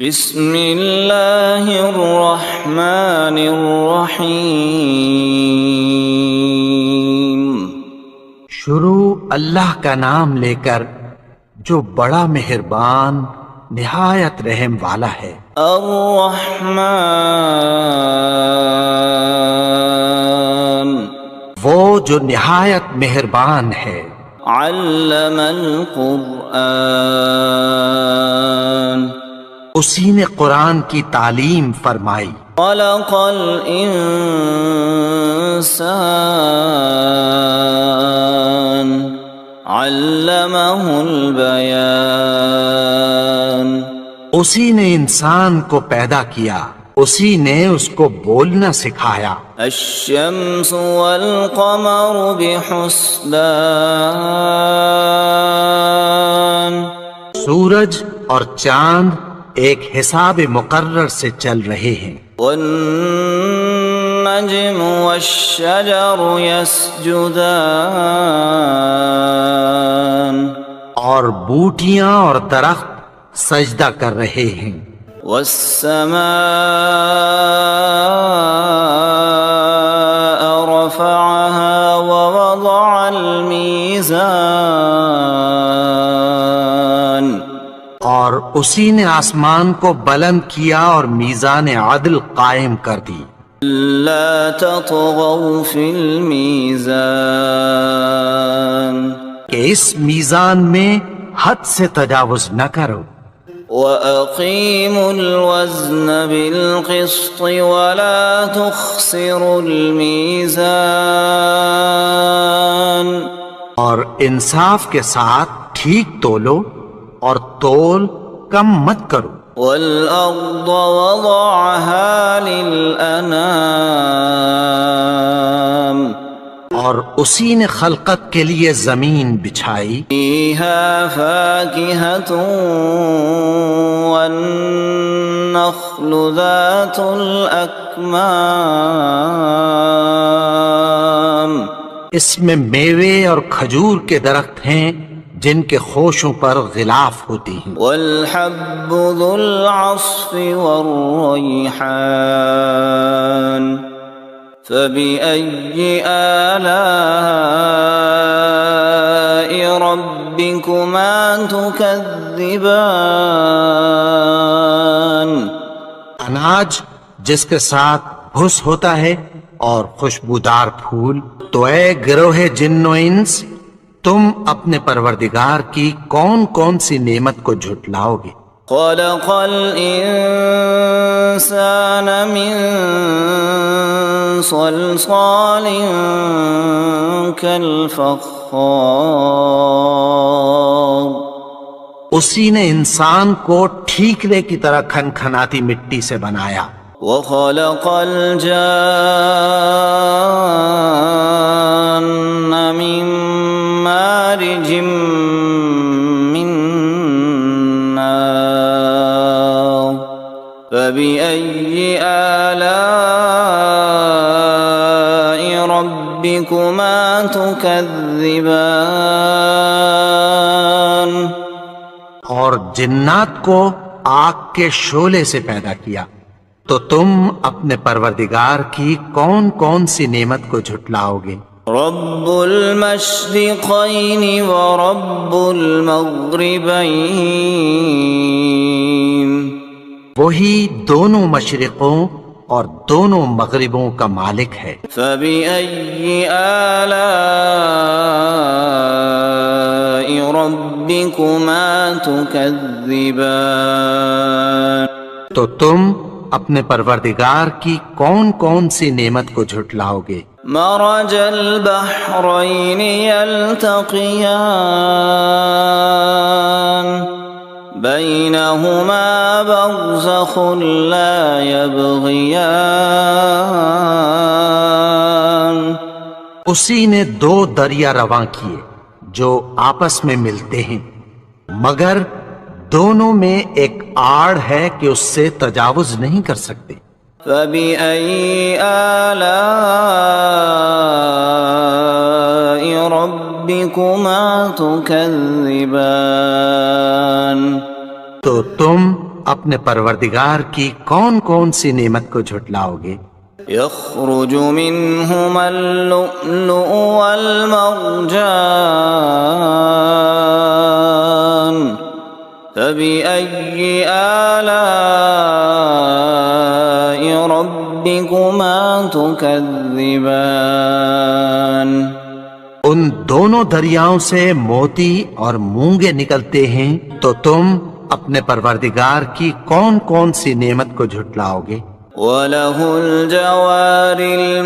بسم اللہ الرحمن الرحیم۔ شروع اللہ کا نام لے کر جو بڑا مہربان نہایت رحم والا ہے۔ الرحمن، وہ جو نہایت مہربان ہے۔ علم القرآن، اسی نے قرآن کی تعلیم فرمائی۔ خلق الانسان، علمہ البیان، اسی نے انسان کو پیدا کیا، اسی نے اس کو بولنا سکھایا۔ الشمس والقمر بحسبان، سورج اور چاند ایک حساب مقرر سے چل رہے ہیں۔ والنجم والشجر يسجدان، اور بوٹیاں اور درخت سجدہ کر رہے ہیں۔ والسماء رفعها ووضع الميزان، اور اسی نے آسمان کو بلند کیا اور میزان عدل قائم کر دی۔ لا تطغوا في الميزان، کہ اس میزان میں حد سے تجاوز نہ کرو۔ وَأَقِيمُوا الْوَزْنَ بِالْقِسْطِ وَلَا تُخْسِرُوا الْمِيزَانَ، اور انصاف کے ساتھ ٹھیک تولو اور تول کم مت کرو۔ وَالْأَرْضَ وَضَعَهَا لِلْأَنَامِ، اور اسی نے خلقت کے لیے زمین بچھائی۔ فِيهَا فَاكِهَةٌ وَالنَّخْلُ ذَاتُ الْأَكْمَامِ، اس میں میوے اور کھجور کے درخت ہیں جن کے خوشوں پر غلاف ہوتی ہیں۔ وَالْحَبُّ ذُو الْعَصْفِ وَالرَّيْحَانُ، فَبِأَيِّ آلَاءِ رَبِّكُمَا تُكَذِّبَانِ، اناج جس کے ساتھ بھس ہوتا ہے اور خوشبودار پھول۔ تو اے گروہ جن و انس، تم اپنے پروردگار کی کون کون سی نعمت کو جھٹلاؤ گے؟ خَلَقَ الْإِنسَانَ مِنْ صَلْصَالٍ كَالْفَخَّارِ، اسی نے انسان کو ٹھیکرے کی طرح کھنکھناتی مٹی سے بنایا۔ وَخَلَقَ الْجَانَّ مِن مَّارِجٍ مِّن نَّارٍ، فَبِأَيِّ آلَاءِ رَبِّكُمَا تُكَذِّبَانِ، اور جنات کو آگ کے شعلے سے پیدا کیا، تو تم اپنے پروردگار کی کون کون سی نعمت کو جھٹلاؤ گے؟ رب المشرقین ورب المغربین، وہی دونوں مشرقوں اور دونوں مغربوں کا مالک ہے۔ فبأي آلاء ربكما تكذبان، تو تم اپنے پروردگار کی کون کون سی نعمت کو جھٹلاؤ گے؟ مرج البحرین یلتقیان، بینہما برزخ لا یبغیان، اسی نے دو دریا رواں کیے جو آپس میں ملتے ہیں، مگر دونوں میں ایک آڑ ہے کہ اس سے تجاوز نہیں کر سکتے۔ فَبِأَيِّ آلَاءِ رَبِّكُمَا تُكَذِّبَانِ، تو تم اپنے پروردگار کی کون کون سی نعمت کو جھٹلاؤ گے؟ يخرج منهما اللؤلؤ والمرجان فبأي آلاء ربكما تكذبان ان دونوں دریاؤں سے موتی اور مونگے نکلتے ہیں، تو تم اپنے پروردگار کی کون کون سی نعمت کو جھٹلاؤ گے؟ وَلَهُ الْجَوَارِ الْمُنشَآتُ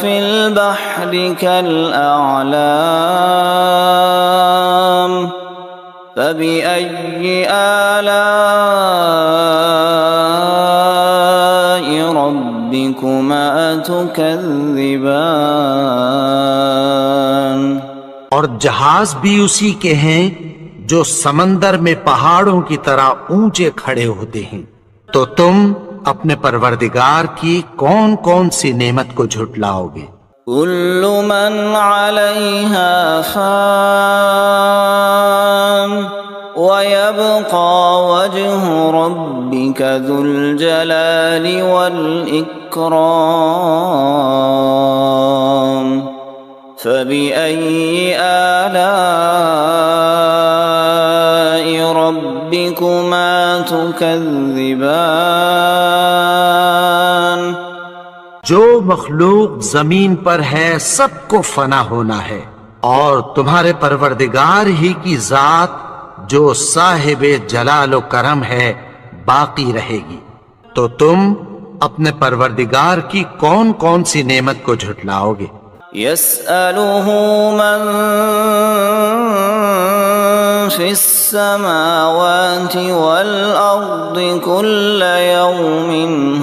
فِي الْبَحْرِ كَالْأَعْلَامِ فَبِأَيِّ آلَاءِ رَبِّكُمَا تُكَذِّبَانِ اور جہاز بھی اسی کے ہیں جو سمندر میں پہاڑوں کی طرح اونچے کھڑے ہوتے ہیں، تو تم اپنے پروردگار کی کون کون سی نعمت کو جھٹلاؤ گے؟ كل من عليها فان ويبقى وجه ربك ذو الجلال والإكرام فبأي آلاء ربكما تكذبان جو مخلوق زمین پر ہے سب کو فنا ہونا ہے، اور تمہارے پروردگار ہی کی ذات جو صاحب جلال و کرم ہے باقی رہے گی، تو تم اپنے پروردگار کی کون کون سی نعمت کو جھٹلاؤ گے؟ يسأله من في السماوات والأرض كل يوم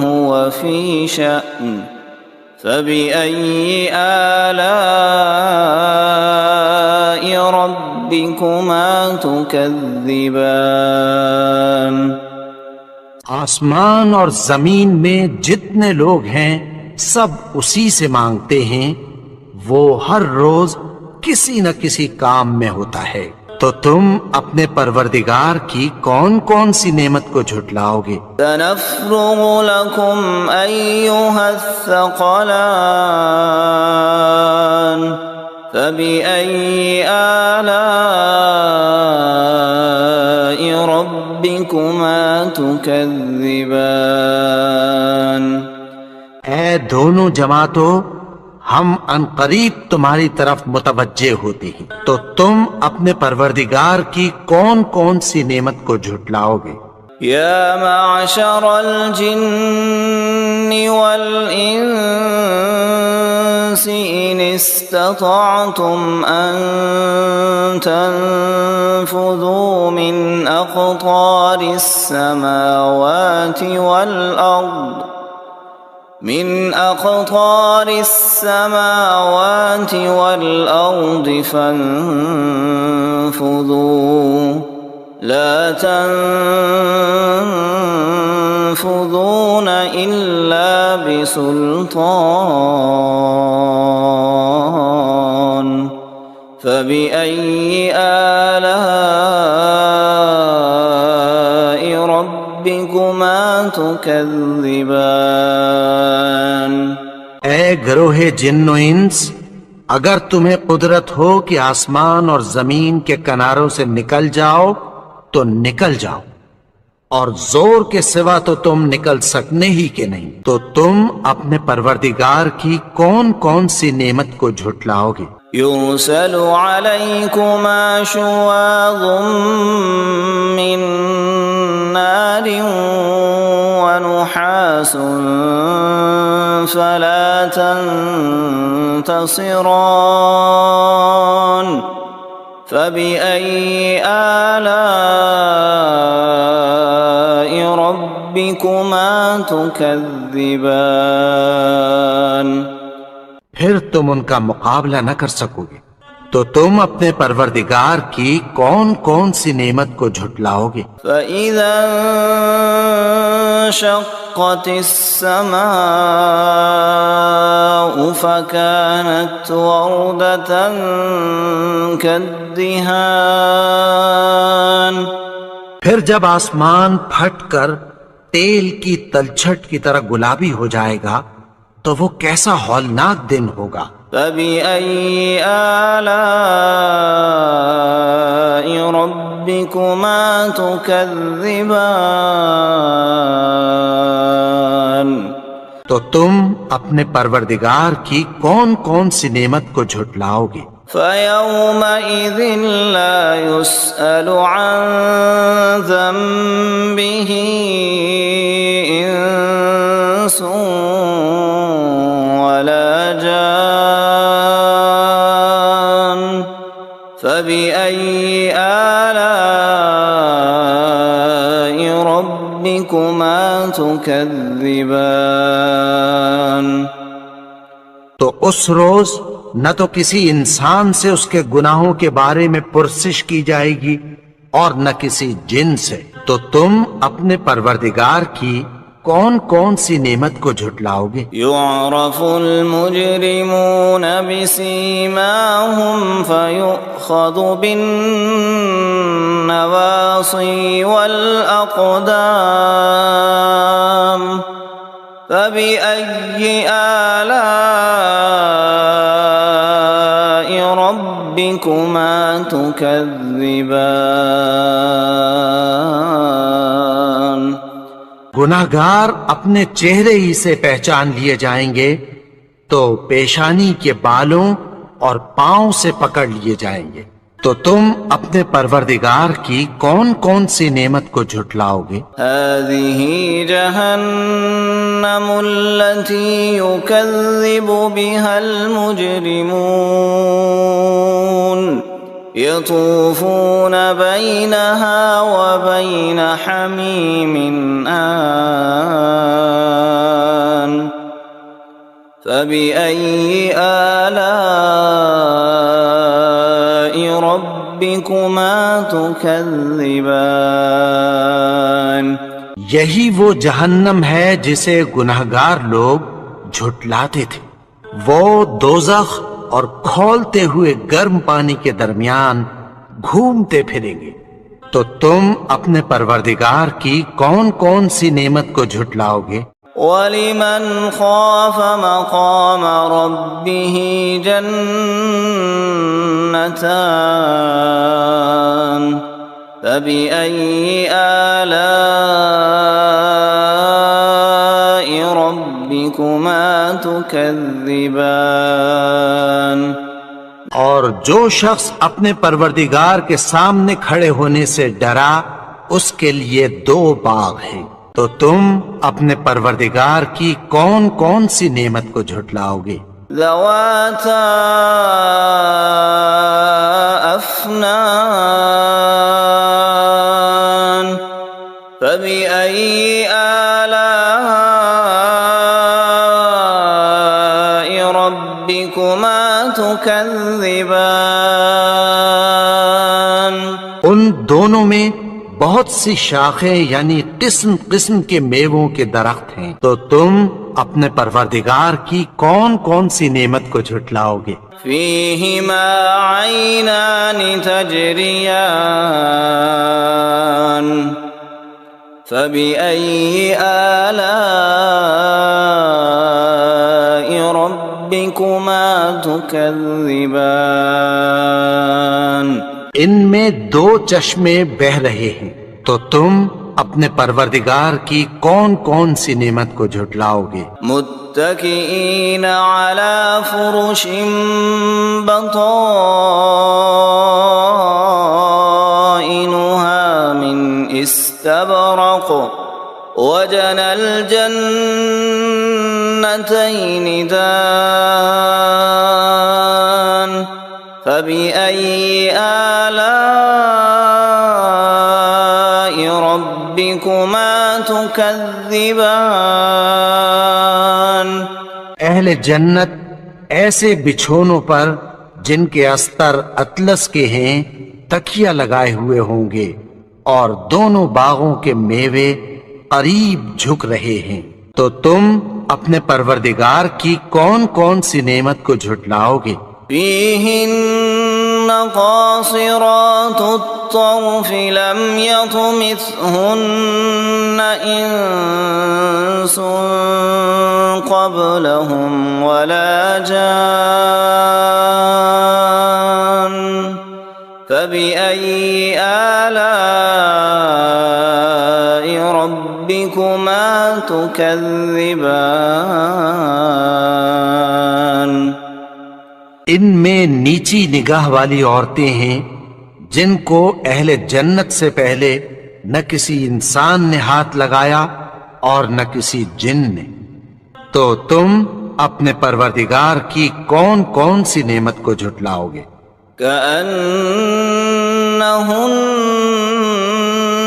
هو في شأن فبأي آلاء ربكما تكذبان آسمان اور زمین میں جتنے لوگ ہیں سب اسی سے مانگتے ہیں، وہ ہر روز کسی نہ کسی کام میں ہوتا ہے، تو تم اپنے پروردگار کی کون کون سی نعمت کو جھٹلاؤ گے؟ سنفرغ لكم أيها الثقلان فبأي آلاء ربكما تكذبان اے دونوں جماعتوں، ہم ان قریب تمہاری طرف متوجہ ہوتے ہیں، تو تم اپنے پروردگار کی کون کون سی نعمت کو جھٹلاؤ گے؟ يا معشر الجن والإنس إن استطعتم أن تنفذوا من أقطار السماوات والأرض فانفذوا لا تنفذون إلا بسلطان فبأي آلاء ربكما تكذبان اے گروہ جن و انس، اگر تمہیں قدرت ہو کہ آسمان اور زمین کے کناروں سے نکل جاؤ تو نکل جاؤ، اور زور کے سوا تو تم نکل سکنے ہی کے نہیں، تو تم اپنے پروردگار کی کون کون سی نعمت کو جھٹلاؤ گے؟ يرسل عليكما شواظ من نار ونحاس فلا تنتصران فبأي آلاء ربكما تكذبان پھر تم ان کا مقابلہ نہ کر سکو گے، تو تم اپنے پروردگار کی کون کون سی نعمت کو جھٹلاؤ گے؟ فَإِذَا انشقت السماء فكانت وردة كالدهان الدهان پھر جب آسمان پھٹ کر تیل کی تلچھٹ کی طرح گلابی ہو جائے گا تو وہ کیسا ہولناک دن ہوگا۔ فبأي آلاء ربكما تكذبان تو تم اپنے پروردگار کی کون کون سی نعمت کو جھٹلاؤ گے؟ فيومئذ لا يسأل عن ذنبه إنس ولا جان فبأي آلاء ربكما تكذبان تو اس روز نہ تو کسی انسان سے اس کے گناہوں کے بارے میں پرسش کی جائے گی اور نہ کسی جن سے، تو تم اپنے پروردگار کی کون کون سی نعمت کو جھٹلاؤ گے؟ يعرف المجرمون بسيماهم فيؤخذ بالنواصي والأقدام فبأي آلاء ربكما تكذبان گناہگار اپنے چہرے ہی سے پہچان لیے جائیں گے تو پیشانی کے بالوں اور پاؤں سے پکڑ لیے جائیں گے، تو تم اپنے پروردگار کی کون کون سی نعمت کو جھٹلاؤ گے؟ هذه جهنم التي يكذب بها المجرمون يطوفون بينها وبين حميم آن فبأي آلاء ربكما تكذبان یہی وہ جہنم ہے جسے گناہگار لوگ جھٹلاتے تھے، وہ دوزخ اور کھولتے ہوئے گرم پانی کے درمیان گھومتے پھریں گے، تو تم اپنے پروردگار کی کون کون سی نعمت کو جھٹلاؤ گے؟ وَلِمَنْ خَافَ مَقَامَ رَبِّهِ جَنَّتَانِ فَبِأَيِّ آلَاءِ رَبِّكُمَا تُكَذِّبَانِ اور جو شخص اپنے پروردگار کے سامنے کھڑے ہونے سے ڈرا اس کے لیے دو باغ ہیں، تو تم اپنے پروردگار کی کون کون سی نعمت کو جھٹلاؤ گے؟ ذواتا افنان فبأي آلاء ربكما تكذبان ان دونوں میں بہت سی شاخیں یعنی قسم قسم کے میووں کے درخت ہیں، تو تم اپنے پروردگار کی کون کون سی نعمت کو جھٹلاؤ گے؟ فيهما عينان تجريان فبأي آلاء ربكما تكذبان ان میں دو چشمے بہ رہے ہیں، تو تم اپنے پروردگار کی کون کون سی نعمت کو جھٹلاؤ گے؟ متكئين على فرش بطائنها من استبرق وجنى الجنتين دان فبأي آلاء ربكما تكذبان اہل جنت ایسے بچھونوں پر جن کے استر اطلس کے ہیں تکیہ لگائے ہوئے ہوں گے، اور دونوں باغوں کے میوے قریب جھک رہے ہیں، تو تم اپنے پروردگار کی کون کون سی نعمت کو جھٹلاؤ گے؟ فيهن قاصرات الطرف لم يطمثهن إنس قبلهم ولا جان فبأي آلاء ربكما تكذبان ان میں نیچی نگاہ والی عورتیں ہیں جن کو اہل جنت سے پہلے نہ کسی انسان نے ہاتھ لگایا اور نہ کسی جن نے، تو تم اپنے پروردگار کی کون کون سی نعمت کو جھٹلاؤ گے؟ كأنهن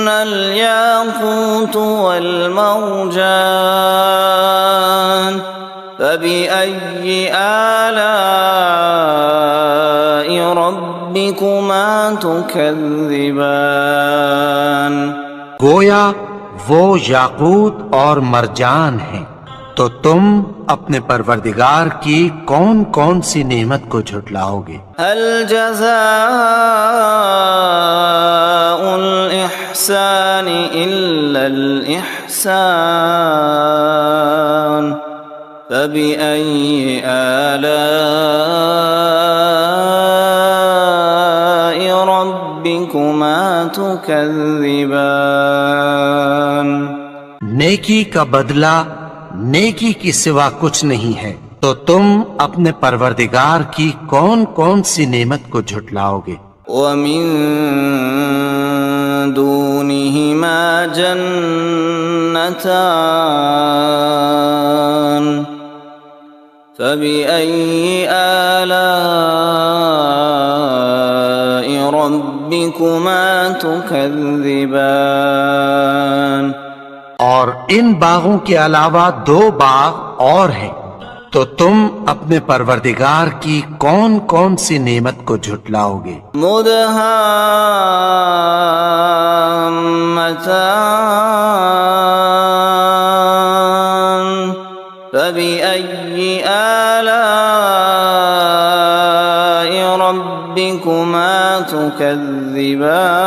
الياقوت والمرجان فبأي آلاء ربكما تكذبان گویا وہ یاقوت اور مرجان ہیں، تو تم اپنے پروردگار کی کون کون سی نعمت کو جھٹلاؤ گے؟ هل جزاء الإحسان إلا الإحسان فبأي آلاء ربكما تكذبان نیکی کا بدلہ نیکی کی سوا کچھ نہیں ہے، تو تم اپنے پروردگار کی کون کون سی نعمت کو جھٹلاؤ گے؟ ومن دونهما جنتان فبأي آلاء ربكما تكذبان اور ان باغوں کے علاوہ دو باغ اور ہیں، تو تم اپنے پروردگار کی کون کون سی نعمت کو جھٹلاؤ گے؟ مدهامتان فبأي آلاء ربكما تكذبان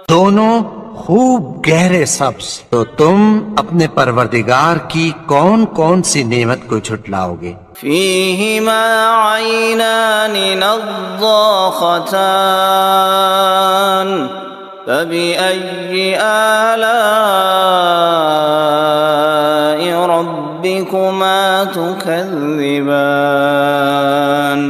دونوں خوب گہرے سبز، تو تم اپنے پروردگار کی کون کون سی نعمت کو جھٹلاؤ گے؟ فيهما عينان نضاختان فبأي آلاء ربكما تكذبان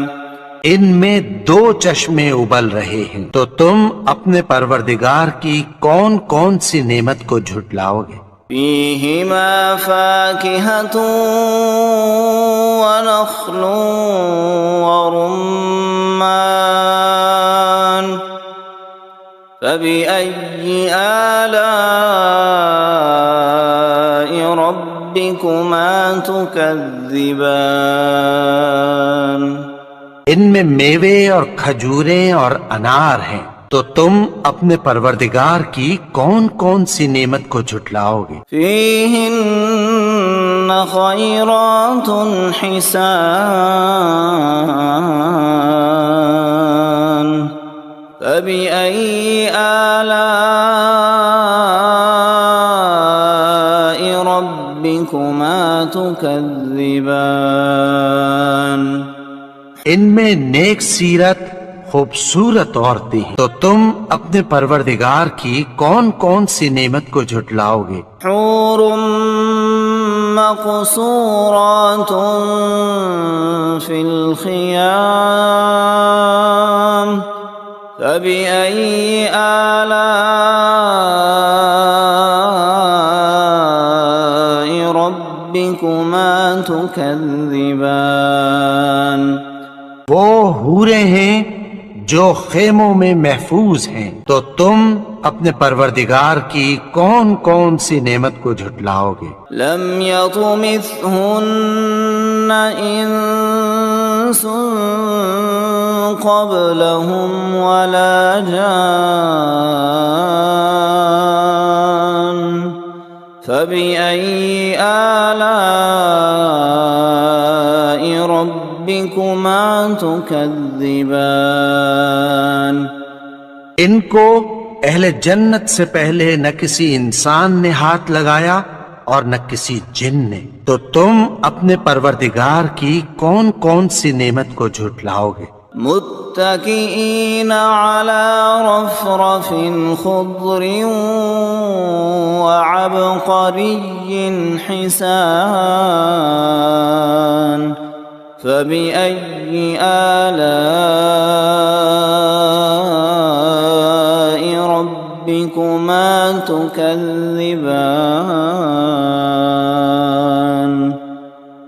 ان میں دو چشمے ابل رہے ہیں، تو تم اپنے پروردگار کی کون کون سی نعمت کو جھٹلاؤ گے؟ فيهما فاكهة ونخل ورمان فبأي آلاء ربكما تكذبان ان میں میوے اور کھجوریں اور انار ہیں، تو تم اپنے پروردگار کی کون کون سی نعمت کو جھٹلاؤ گے؟ فيهن خيرات حسان فبأي آلاء ربكما تكذبان ان میں نیک سیرت خوبصورت عورتیں ہیں، تو تم اپنے پروردگار کی کون کون سی نعمت کو جھٹلاؤ گے؟ حور مقصورات في الخيام فبأي آلاء ربكما تكذبان وہ حوریں ہیں جو خیموں میں محفوظ ہیں، تو تم اپنے پروردگار کی کون کون سی نعمت کو جھٹلاؤ گے؟ لم يطمثهن انس قبلهم ولا جان فبأي آلاء ربكما ربكما تكذبان ان کو اہل جنت سے پہلے نہ کسی انسان نے ہاتھ لگایا اور نہ کسی جن نے، تو تم اپنے پروردگار کی کون کون سی نعمت کو جھٹلاؤ گے؟ متكئين على رفرف خضر وعبقري حسان فبأي آلاء ربكما تكذبان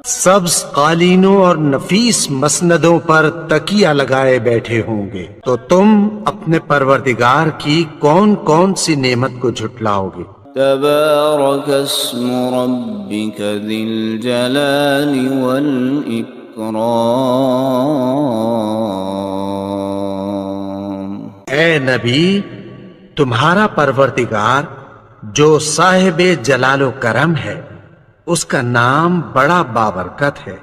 سبز قالینوں اور نفیس مسندوں پر تکیہ لگائے بیٹھے ہوں گے، تو تم اپنے پروردگار کی کون کون سی نعمت کو جھٹلاؤ گے؟ تبارك اسم ربك ذي الجلال والإكرام اے نبی، تمہارا پروردگار جو صاحب جلال و کرم ہے، اس کا نام بڑا بابرکت ہے۔